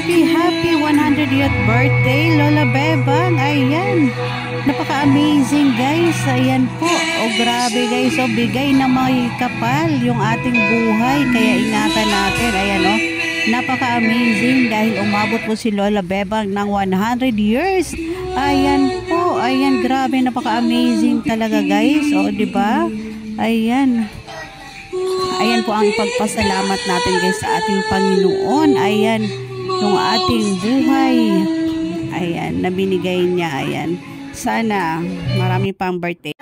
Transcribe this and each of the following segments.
happy 100th birthday, Lola Bebang. Ayan. Napaka-amazing, guys. Ayan po. O grabe, guys. O bigay na may kapal yung ating buhay. Kaya ingatan natin. Ayan o. Napaka-amazing dahil umabot po si Lola Bebang ng 100 years. Ayan po. Ayan, grabe. Napaka-amazing talaga, guys. O, diba? Ayan. Ayan po ang pagpasalamat natin, guys, sa ating Panginoon. Ayan, yung ating buhay. Ayan, na binigay niya. Ayan. Sana marami pang birthday.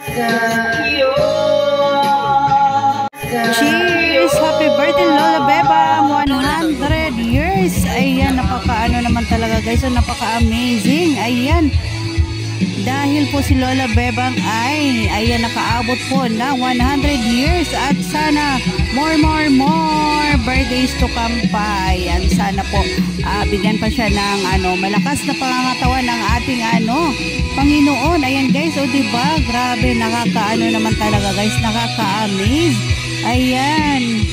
Cheers! Happy birthday, Lola Bebang! 100 years! Ayan, napaka-ano naman talaga, guys. So, napaka-amazing. Ayan. Dahil po si Lola Bebang ay ayan, nakaabot po ng 100 years at sana more birthdays to come pa. Ayan, sana po bigyan pa siya ng malakas na pangangatawan ng ating Panginoon. Ayan, guys, o diba? Grabe, nakakaano naman talaga, guys, nakaka-amaze. Ayan.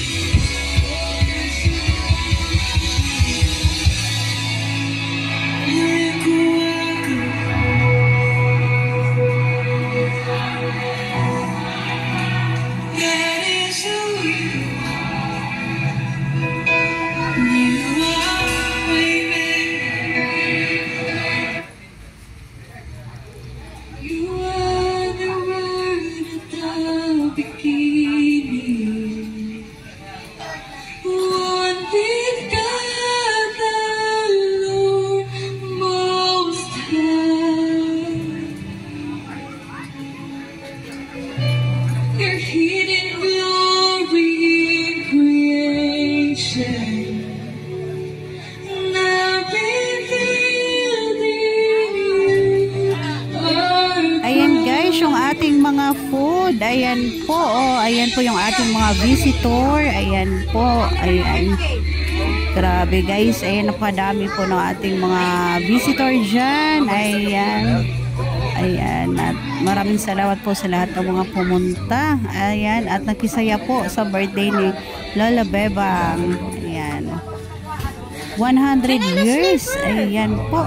Ating mga food, ayan po, ayan po yung ating mga visitor, ayan po, ayan, grabe, guys, ayan, napadami po ng ating mga visitor dyan, ayan, at maraming salamat po sa lahat ng mga pumunta, ayan, at nakisaya po sa birthday ni Lola Bebang, ayan, 100 years, ayan po,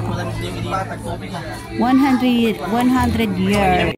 100 years.